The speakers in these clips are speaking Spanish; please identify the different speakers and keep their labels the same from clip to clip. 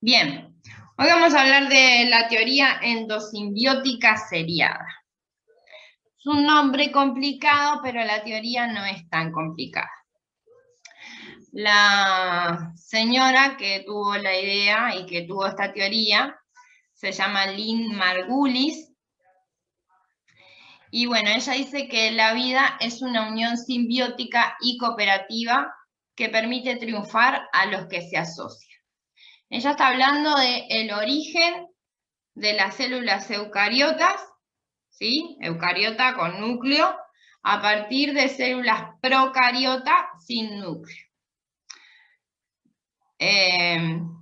Speaker 1: Bien, hoy vamos a hablar de la teoría endosimbiótica seriada. Es un nombre complicado, pero la teoría no es tan complicada. La señora que tuvo la idea y que tuvo esta teoría se llama Lynn Margulis. Y bueno, ella dice que la vida es una unión simbiótica y cooperativa que permite triunfar a los que se asocian. Ella está hablando del origen de las células eucariotas, ¿sí? Eucariota con núcleo, a partir de células procariota sin núcleo. En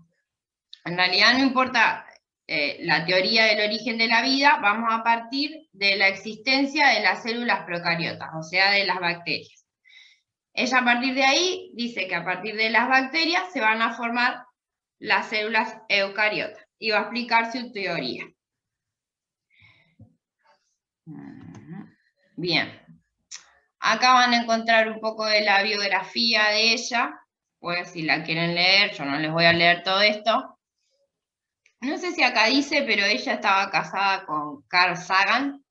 Speaker 1: realidad no importa la teoría del origen de la vida, vamos a partir de la existencia de las células procariotas, o sea, de las bacterias. Ella a partir de ahí dice que a partir de las bacterias se van a formar las células eucariotas y va a explicar su teoría. Bien, acá van a encontrar un poco de la biografía de ella, pues si la quieren leer, yo no les voy a leer todo esto. No sé si acá dice, pero ella estaba casada con Carl Sagan,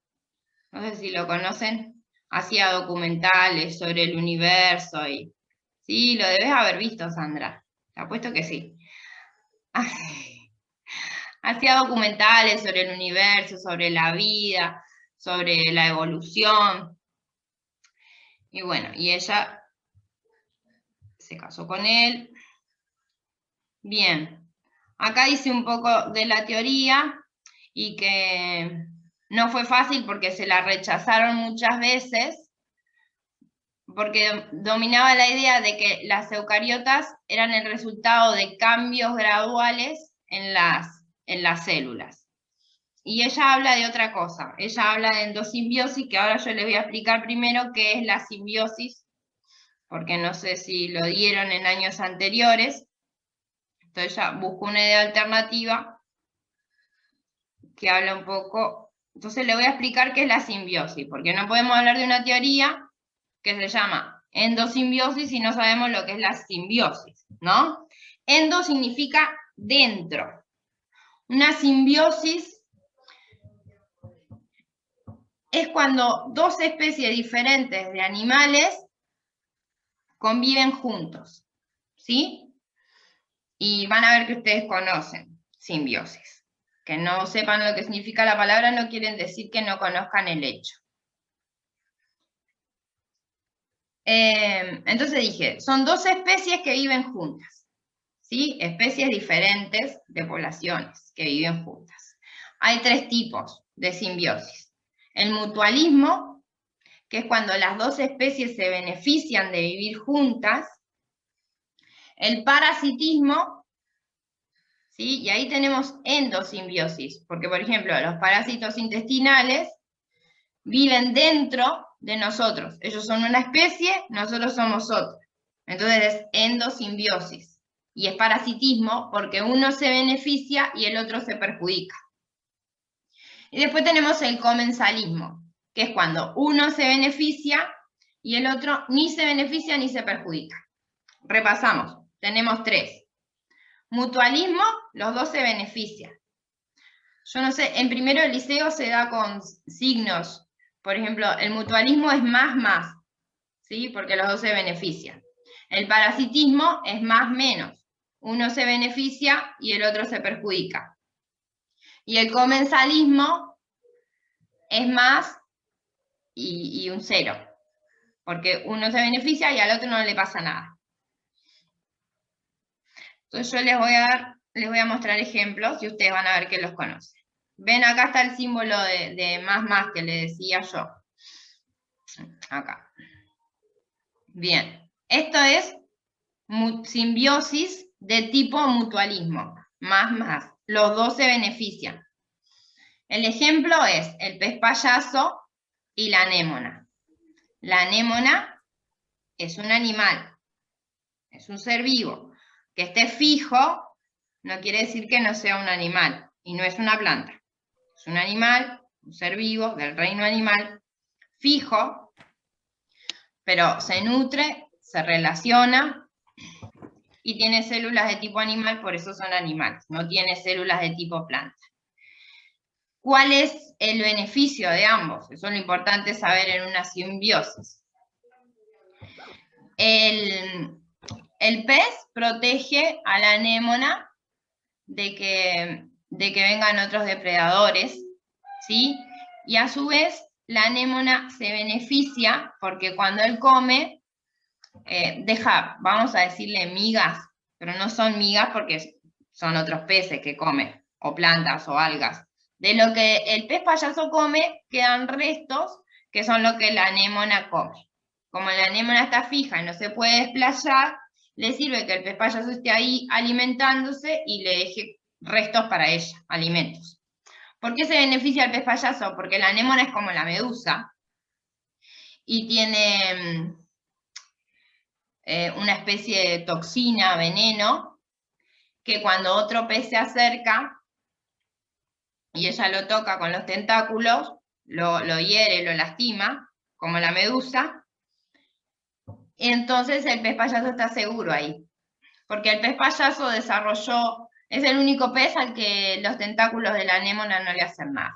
Speaker 1: no sé si lo conocen, hacía documentales sobre el universo y... Sí, lo debes haber visto, Sandra, te apuesto que sí. Hacía documentales sobre el universo, sobre la vida, sobre la evolución. Y bueno, y ella se casó con él. Bien, acá dice un poco de la teoría y que no fue fácil porque se la rechazaron muchas veces, porque dominaba la idea de que las eucariotas eran el resultado de cambios graduales en las células. Y ella habla de otra cosa, ella habla de endosimbiosis, que ahora yo les voy a explicar primero qué es la simbiosis, porque no sé si lo dieron en años anteriores. Entonces ella buscó una idea alternativa que habla un poco. Entonces le voy a explicar qué es la simbiosis, porque no podemos hablar de una teoría que se llama endosimbiosis si no sabemos lo que es la simbiosis, ¿no? Endo significa dentro. Una simbiosis es cuando dos especies diferentes de animales conviven juntos, ¿sí? Y van a ver que ustedes conocen simbiosis. Que no sepan lo que significa la palabra no quieren decir que no conozcan el hecho. Entonces dije, son dos especies que viven juntas, ¿sí? Especies diferentes de poblaciones que viven juntas. Hay tres tipos de simbiosis. El mutualismo, que es cuando las dos especies se benefician de vivir juntas. El parasitismo, ¿sí? Y ahí tenemos endosimbiosis, porque por ejemplo los parásitos intestinales viven dentro de nosotros. Ellos son una especie, nosotros somos otra. Entonces es endosimbiosis. Y es parasitismo porque uno se beneficia y el otro se perjudica. Y después tenemos el comensalismo, que es cuando uno se beneficia y el otro ni se beneficia ni se perjudica. Repasamos, tenemos tres. Mutualismo, los dos se benefician. Yo no sé, en primero el liceo se da con signos. Por ejemplo, el mutualismo es más, ¿sí? Porque los dos se benefician. El parasitismo es menos. Uno se beneficia y el otro se perjudica. Y el comensalismo es más y un cero. Porque uno se beneficia y al otro no le pasa nada. Entonces yo les voy a mostrar ejemplos y ustedes van a ver que los conocen. Ven, acá está el símbolo de más que le decía yo. Acá. Bien, esto es simbiosis de tipo mutualismo. Más. Los dos se benefician. El ejemplo es el pez payaso y la anémona. La anémona es un animal, es un ser vivo. Que esté fijo no quiere decir que no sea un animal y no es una planta. Es un animal, un ser vivo del reino animal, fijo, pero se nutre, se relaciona y tiene células de tipo animal, por eso son animales, no tiene células de tipo planta. ¿Cuál es el beneficio de ambos? Eso es lo importante saber en una simbiosis. El pez protege a la anémona de que vengan otros depredadores, ¿sí? Y a su vez, la anémona se beneficia porque cuando él come, deja, vamos a decirle migas, pero no son migas porque son otros peces que comen, o plantas o algas. De lo que el pez payaso come, quedan restos que son lo que la anémona come. Como la anémona está fija y no se puede desplayar, le sirve que el pez payaso esté ahí alimentándose y le deje restos para ella, alimentos. ¿Por qué se beneficia el pez payaso? Porque la anémona es como la medusa y tiene una especie de toxina, veneno, que cuando otro pez se acerca y ella lo toca con los tentáculos, lo hiere, lo lastima, como la medusa, entonces el pez payaso está seguro ahí. Porque el pez payaso desarrolló, es el único pez al que los tentáculos de la anémona no le hacen nada.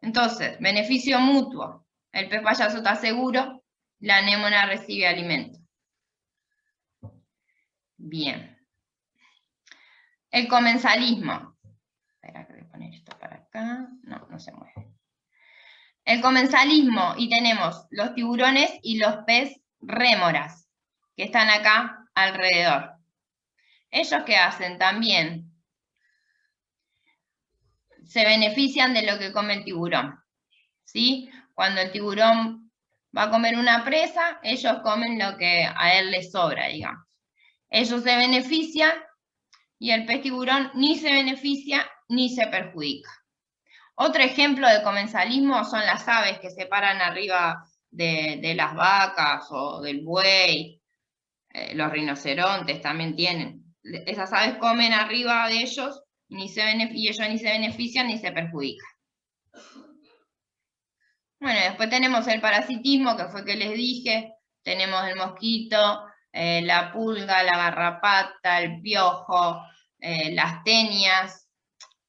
Speaker 1: Entonces, beneficio mutuo. El pez payaso está seguro, la anémona recibe alimento. Bien. El comensalismo. Espera, que voy a poner esto para acá. No, no se mueve. El comensalismo, y tenemos los tiburones y los pez rémoras, que están acá alrededor. ¿Ellos qué hacen? También se benefician de lo que come el tiburón, ¿sí? Cuando el tiburón va a comer una presa, ellos comen lo que a él les sobra, digamos. Ellos se benefician y el pez tiburón ni se beneficia ni se perjudica. Otro ejemplo de comensalismo son las aves que se paran arriba de las vacas o del buey, los rinocerontes también tienen. Esas aves comen arriba de ellos y ellos ni se benefician ni se perjudican. Bueno, después tenemos el parasitismo, que fue que les dije, tenemos el mosquito, la pulga, la garrapata, el piojo, las tenias,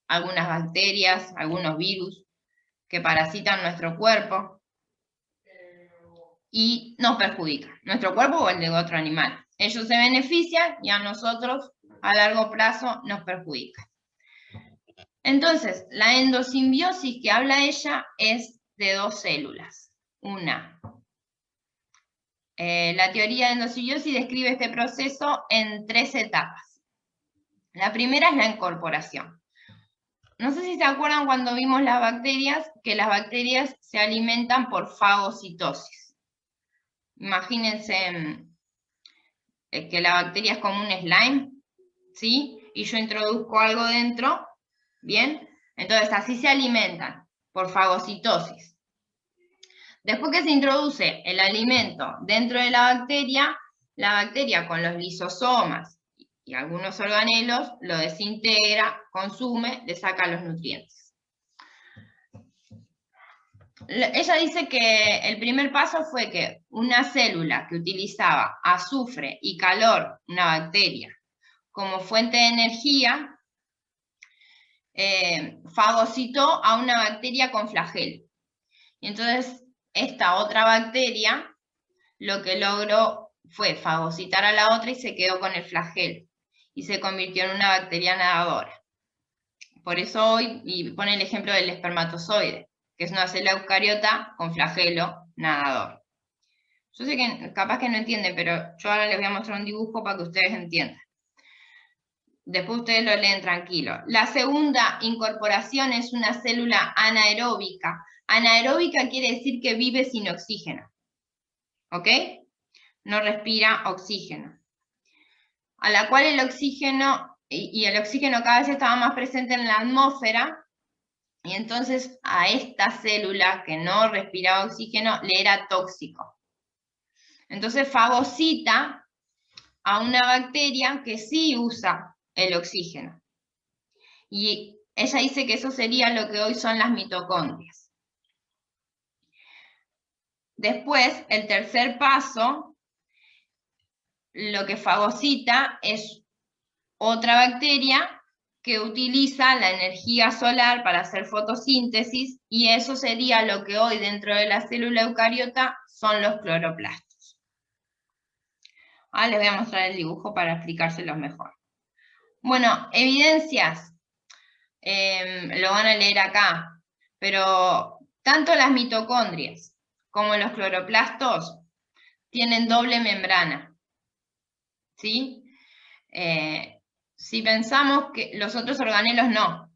Speaker 1: algunas bacterias, algunos virus que parasitan nuestro cuerpo y nos perjudican, nuestro cuerpo o el de otro animal. Ellos se benefician y a nosotros a largo plazo nos perjudican. Entonces, la endosimbiosis que habla ella es de dos células. Una, la teoría de endosimbiosis describe este proceso en 3 etapas. La primera es la incorporación. No sé si se acuerdan cuando vimos las bacterias, que las bacterias se alimentan por fagocitosis. Imagínense que la bacteria es como un slime, ¿sí? Y yo introduzco algo dentro, ¿bien? Entonces así se alimentan, por fagocitosis. Después que se introduce el alimento dentro de la bacteria con los lisosomas y algunos organelos lo desintegra, consume, le saca los nutrientes. Ella dice que el primer paso fue que una célula que utilizaba azufre y calor, una bacteria, como fuente de energía, fagocitó a una bacteria con flagelo. Y entonces esta otra bacteria lo que logró fue fagocitar a la otra y se quedó con el flagelo. Y se convirtió en una bacteria nadadora. Por eso hoy, y pone el ejemplo del espermatozoide, que es una célula eucariota con flagelo nadador. Yo sé que capaz que no entienden, pero yo ahora les voy a mostrar un dibujo para que ustedes entiendan. Después ustedes lo leen tranquilo. La segunda incorporación es una célula anaeróbica. Anaeróbica quiere decir que vive sin oxígeno. ¿Ok? No respira oxígeno. A la cual el oxígeno, y el oxígeno cada vez estaba más presente en la atmósfera, y entonces a esta célula que no respiraba oxígeno le era tóxico. Entonces fagocita a una bacteria que sí usa el oxígeno. Y ella dice que eso sería lo que hoy son las mitocondrias. Después, el tercer paso, lo que fagocita es otra bacteria que utiliza la energía solar para hacer fotosíntesis, y eso sería lo que hoy dentro de la célula eucariota son los cloroplastos. Ahora les voy a mostrar el dibujo para explicárselos mejor. Bueno, evidencias, lo van a leer acá, pero tanto las mitocondrias como los cloroplastos tienen doble membrana, ¿sí? Si pensamos que los otros organelos no.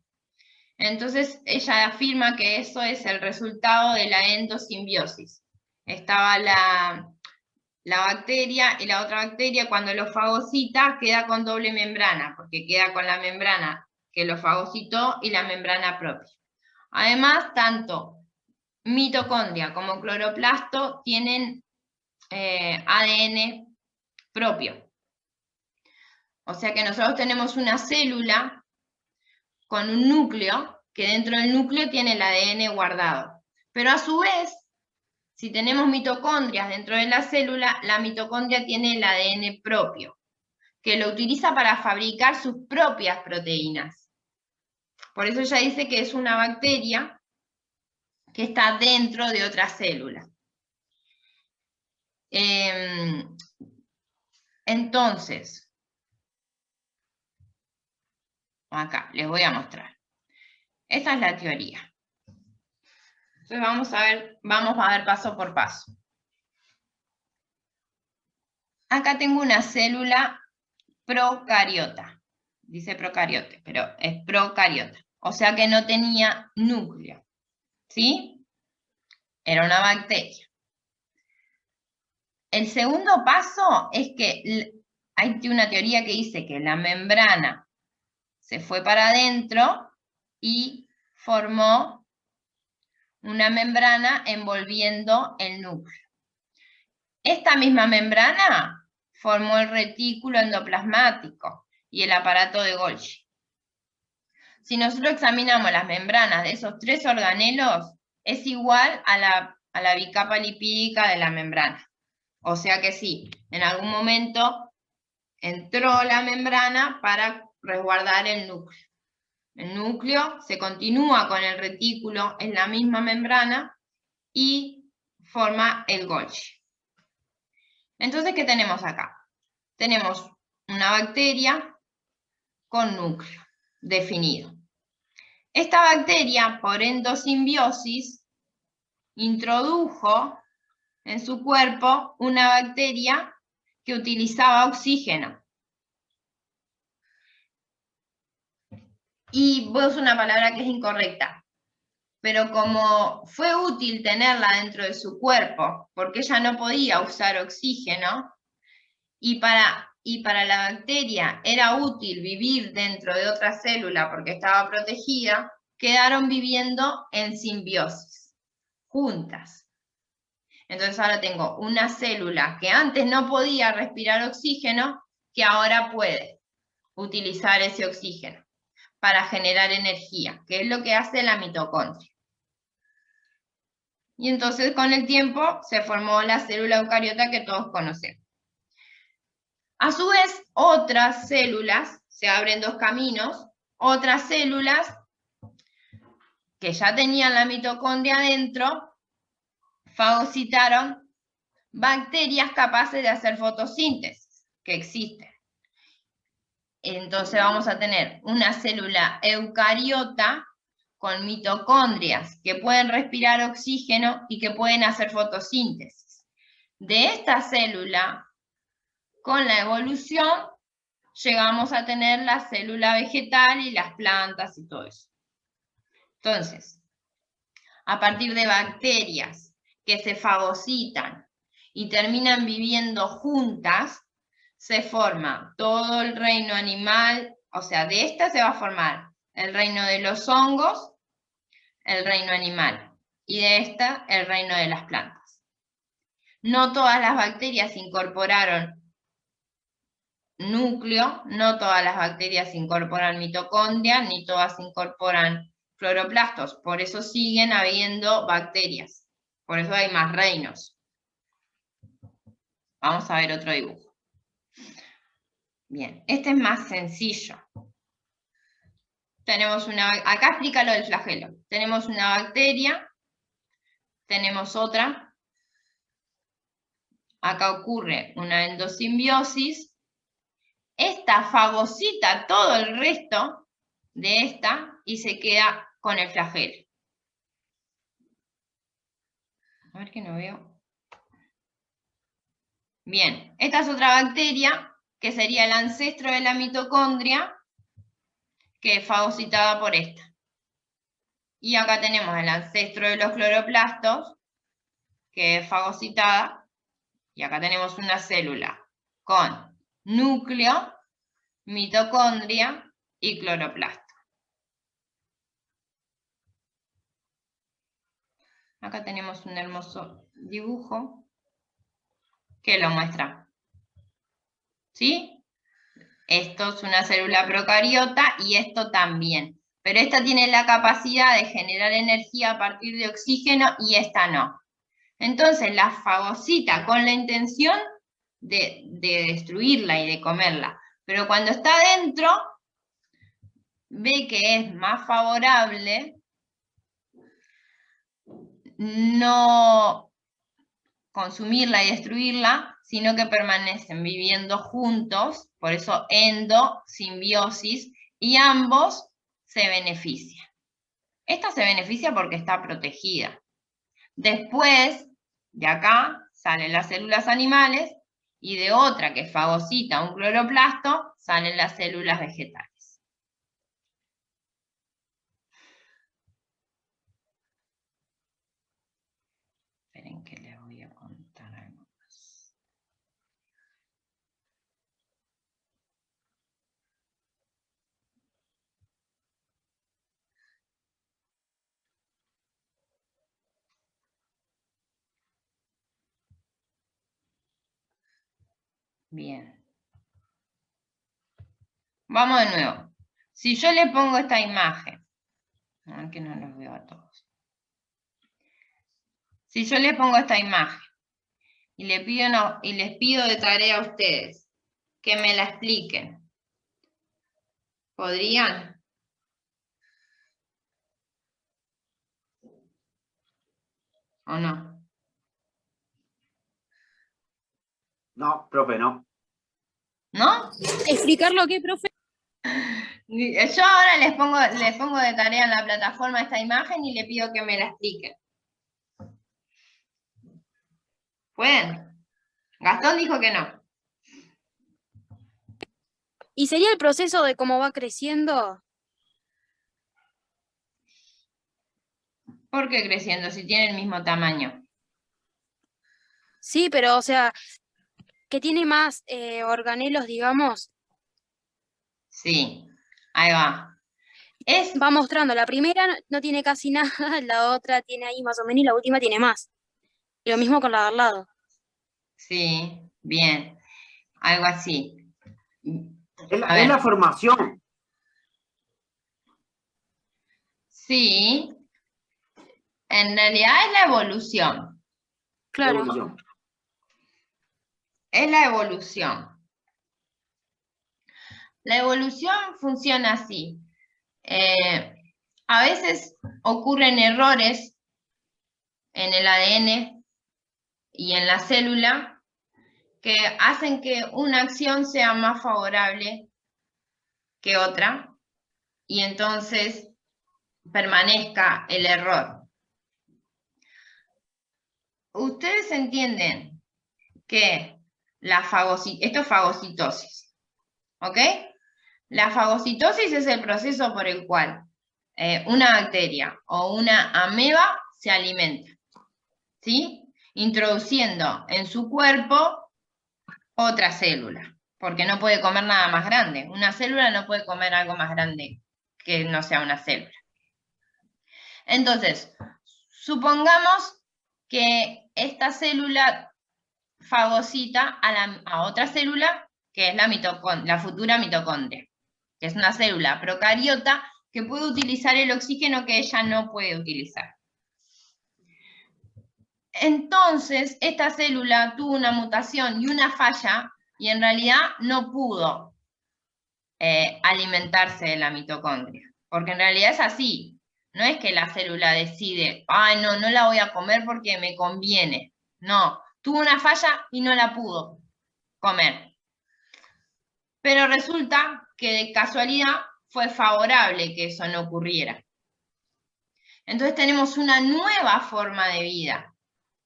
Speaker 1: Entonces ella afirma que eso es el resultado de la endosimbiosis. Estaba la bacteria, y la otra bacteria cuando lo fagocita queda con doble membrana, porque queda con la membrana que lo fagocitó y la membrana propia. Además, tanto mitocondria como cloroplasto tienen ADN propio. O sea que nosotros tenemos una célula con un núcleo, que dentro del núcleo tiene el ADN guardado. Pero a su vez, si tenemos mitocondrias dentro de la célula, la mitocondria tiene el ADN propio, que lo utiliza para fabricar sus propias proteínas. Por eso ella dice que es una bacteria que está dentro de otra célula. Entonces, acá les voy a mostrar. Esta es la teoría. Entonces vamos a ver paso por paso. Acá tengo una célula procariota. Dice procariote, pero es procariota. O sea que no tenía núcleo. ¿Sí? Era una bacteria. El segundo paso es que hay una teoría que dice que la membrana se fue para adentro y formó una membrana envolviendo el núcleo. Esta misma membrana formó el retículo endoplasmático y el aparato de Golgi. Si nosotros examinamos las membranas de esos tres organelos, es igual a la bicapa lipídica de la membrana. O sea que sí, en algún momento entró la membrana para resguardar el núcleo. El núcleo se continúa con el retículo en la misma membrana y forma el Golgi. Entonces, ¿qué tenemos acá? Tenemos una bacteria con núcleo definido. Esta bacteria, por endosimbiosis, introdujo en su cuerpo una bacteria que utilizaba oxígeno. Y voy a usar una palabra que es incorrecta, pero como fue útil tenerla dentro de su cuerpo, porque ella no podía usar oxígeno, y para la bacteria era útil vivir dentro de otra célula porque estaba protegida, quedaron viviendo en simbiosis, juntas. Entonces ahora tengo una célula que antes no podía respirar oxígeno, que ahora puede utilizar ese oxígeno para generar energía, que es lo que hace la mitocondria. Y entonces con el tiempo se formó la célula eucariota que todos conocemos. A su vez, otras células, se abren dos caminos, otras células que ya tenían la mitocondria adentro, fagocitaron bacterias capaces de hacer fotosíntesis, que existen. Entonces vamos a tener una célula eucariota con mitocondrias que pueden respirar oxígeno y que pueden hacer fotosíntesis. De esta célula, con la evolución, llegamos a tener la célula vegetal y las plantas y todo eso. Entonces, a partir de bacterias que se fagocitan y terminan viviendo juntas, se forma todo el reino animal, o sea, de esta se va a formar el reino de los hongos, el reino animal, y de esta el reino de las plantas. No todas las bacterias incorporaron núcleo, no todas las bacterias incorporan mitocondria, ni todas incorporan cloroplastos, por eso siguen habiendo bacterias, por eso hay más reinos. Vamos a ver otro dibujo. Bien, este es más sencillo. Tenemos acá explica lo del flagelo. Tenemos una bacteria, tenemos otra. Acá ocurre una endosimbiosis. Esta fagocita todo el resto de esta y se queda con el flagelo. A ver que no veo. Bien, esta es otra bacteria que sería el ancestro de la mitocondria, que es fagocitada por esta. Y acá tenemos el ancestro de los cloroplastos, que es fagocitada, y acá tenemos una célula con núcleo, mitocondria y cloroplasto. Acá tenemos un hermoso dibujo que lo muestra. ¿Sí? Esto es una célula procariota y esto también. Pero esta tiene la capacidad de generar energía a partir de oxígeno y esta no. Entonces la fagocita con la intención de destruirla y de comerla. Pero cuando está dentro, ve que es más favorable no consumirla y destruirla, sino que permanecen viviendo juntos, por eso endosimbiosis, y ambos se benefician. Esta se beneficia porque está protegida. Después, de acá, salen las células animales, y de otra que fagocita un cloroplasto, salen las células vegetales. Esperen que les voy a contar algo más. Bien. Vamos de nuevo. Si yo le pongo esta imagen, que no los veo a todos. Si yo les pongo esta imagen y les pido de tarea a ustedes que me la expliquen, ¿podrían? ¿O no?
Speaker 2: No, profe, no.
Speaker 1: ¿No?
Speaker 3: ¿Explicarlo qué, profe?
Speaker 1: Yo ahora les pongo de tarea en la plataforma esta imagen y le pido que me la expliquen. ¿Pueden? Gastón dijo que no.
Speaker 3: ¿Y sería el proceso de cómo va creciendo?
Speaker 1: ¿Por qué creciendo si tiene el mismo tamaño?
Speaker 3: Sí, pero o sea, que tiene más organelos, digamos.
Speaker 1: Sí, ahí va.
Speaker 3: Va mostrando, la primera no tiene casi nada, la otra tiene ahí más o menos y la última tiene más. Y lo mismo con la de al lado.
Speaker 1: Sí, bien. Algo así.
Speaker 2: Es la formación.
Speaker 1: Sí, en realidad es la evolución.
Speaker 3: Claro.
Speaker 2: Evolución.
Speaker 1: Es la evolución. La evolución funciona así. A veces ocurren errores en el ADN y en la célula que hacen que una acción sea más favorable que otra y entonces permanezca el error. Ustedes entienden que esto es fagocitosis, ¿ok? La fagocitosis es el proceso por el cual una bacteria o una ameba se alimenta, ¿sí? Introduciendo en su cuerpo otra célula, porque no puede comer nada más grande. Una célula no puede comer algo más grande que no sea una célula. Entonces, supongamos que esta célula fagocita a otra célula que es la futura mitocondria, que es una célula procariota que puede utilizar el oxígeno que ella no puede utilizar. Entonces, esta célula tuvo una mutación y una falla y en realidad no pudo alimentarse de la mitocondria. Porque en realidad es así. No es que la célula decide, ay, no, no la voy a comer porque me conviene. No, tuvo una falla y no la pudo comer. Pero resulta que de casualidad fue favorable que eso no ocurriera. Entonces tenemos una nueva forma de vida,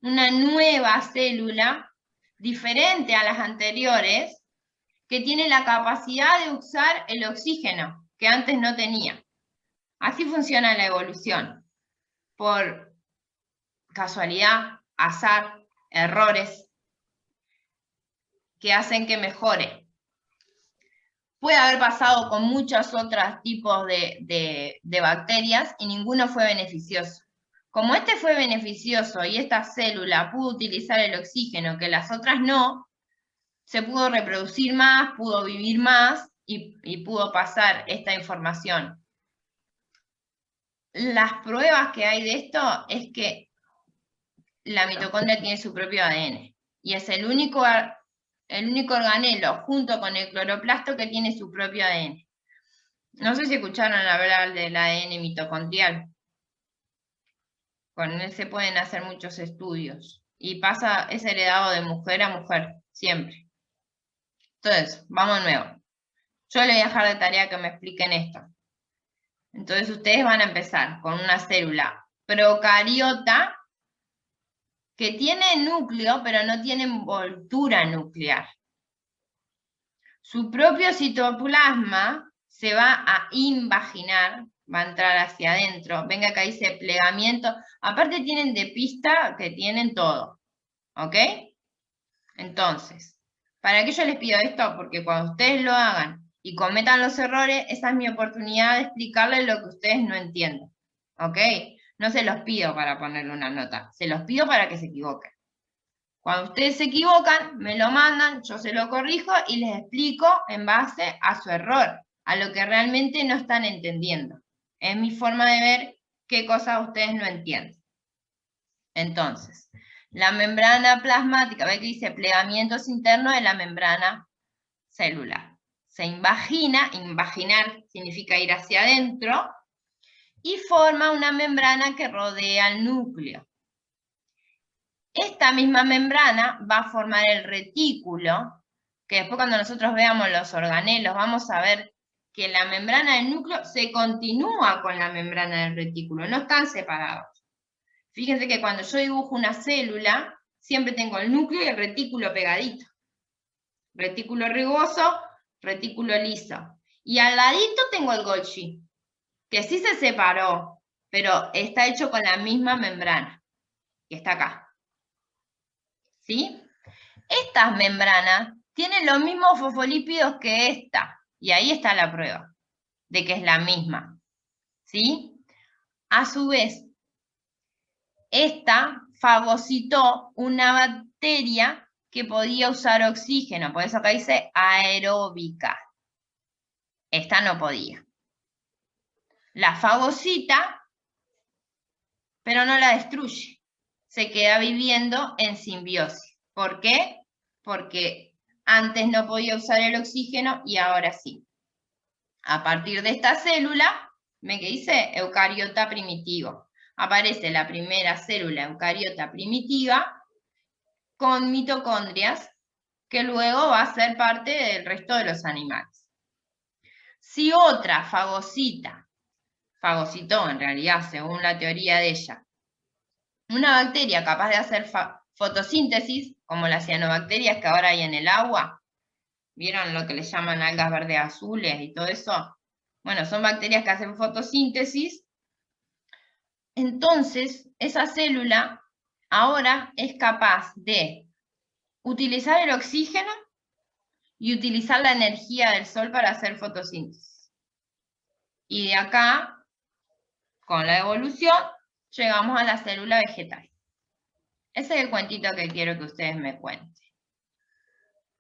Speaker 1: una nueva célula diferente a las anteriores que tiene la capacidad de usar el oxígeno que antes no tenía. Así funciona la evolución, por casualidad, azar, errores que hacen que mejore. Puede haber pasado con muchos otros tipos de bacterias y ninguno fue beneficioso. Como este fue beneficioso y esta célula pudo utilizar el oxígeno que las otras no, se pudo reproducir más, pudo vivir más y pudo pasar esta información. Las pruebas que hay de esto es que la mitocondria tiene su propio ADN y es el único organelo junto con el cloroplasto que tiene su propio ADN. No sé si escucharon hablar del ADN mitocondrial. Con él se pueden hacer muchos estudios y es heredado de mujer a mujer, siempre. Entonces, vamos de nuevo. Yo le voy a dejar de tarea que me expliquen esto. Entonces ustedes van a empezar con una célula procariota que tiene núcleo, pero no tiene envoltura nuclear. Su propio citoplasma se va a invaginar, va a entrar hacia adentro. Venga, acá dice plegamiento. Aparte tienen de pista que tienen todo. ¿Ok? Entonces, ¿para qué yo les pido esto? Porque cuando ustedes lo hagan y cometan los errores, esa es mi oportunidad de explicarles lo que ustedes no entienden. ¿Ok? No se los pido para ponerle una nota, se los pido para que se equivoquen. Cuando ustedes se equivocan, me lo mandan, yo se lo corrijo y les explico en base a su error, a lo que realmente no están entendiendo. Es mi forma de ver qué cosas ustedes no entienden. Entonces, la membrana plasmática, ¿ve que dice plegamientos internos de la membrana celular? Se invagina, invaginar significa ir hacia adentro, y forma una membrana que rodea el núcleo. Esta misma membrana va a formar el retículo, que después cuando nosotros veamos los organelos vamos a ver que la membrana del núcleo se continúa con la membrana del retículo, no están separados. Fíjense que cuando yo dibujo una célula, siempre tengo el núcleo y el retículo pegadito. Retículo rugoso, retículo liso. Y al ladito tengo el Golgi, que sí se separó, pero está hecho con la misma membrana, que está acá. ¿Sí? Estas membranas tienen los mismos fosfolípidos que esta, y ahí está la prueba de que es la misma. ¿Sí? A su vez, esta fagocitó una bacteria que podía usar oxígeno, por eso acá dice aeróbica. Esta no podía. La fagocita, pero no la destruye. Se queda viviendo en simbiosis. ¿Por qué? Porque antes no podía usar el oxígeno y ahora sí. A partir de esta célula, ¿ven que dice? Eucariota primitivo. Aparece la primera célula eucariota primitiva con mitocondrias que luego va a ser parte del resto de los animales. Si otra fagocitó en realidad, según la teoría de ella, una bacteria capaz de hacer fotosíntesis, como las cianobacterias que ahora hay en el agua, ¿vieron lo que le llaman algas verdes azules y todo eso? Bueno, son bacterias que hacen fotosíntesis. Entonces, esa célula ahora es capaz de utilizar el oxígeno y utilizar la energía del sol para hacer fotosíntesis. Y de acá, con la evolución, llegamos a la célula vegetal. Ese es el cuentito que quiero que ustedes me cuenten.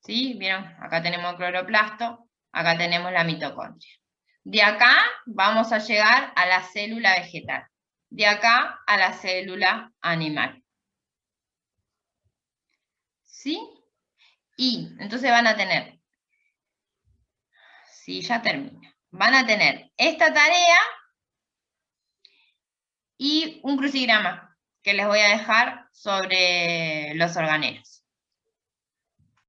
Speaker 1: ¿Sí? ¿Vieron? Acá tenemos el cloroplasto, acá tenemos la mitocondria. De acá vamos a llegar a la célula vegetal. De acá a la célula animal. ¿Sí? Y entonces van a tener Sí, ya termina. Van a tener esta tarea y un crucigrama que les voy a dejar sobre los organelos.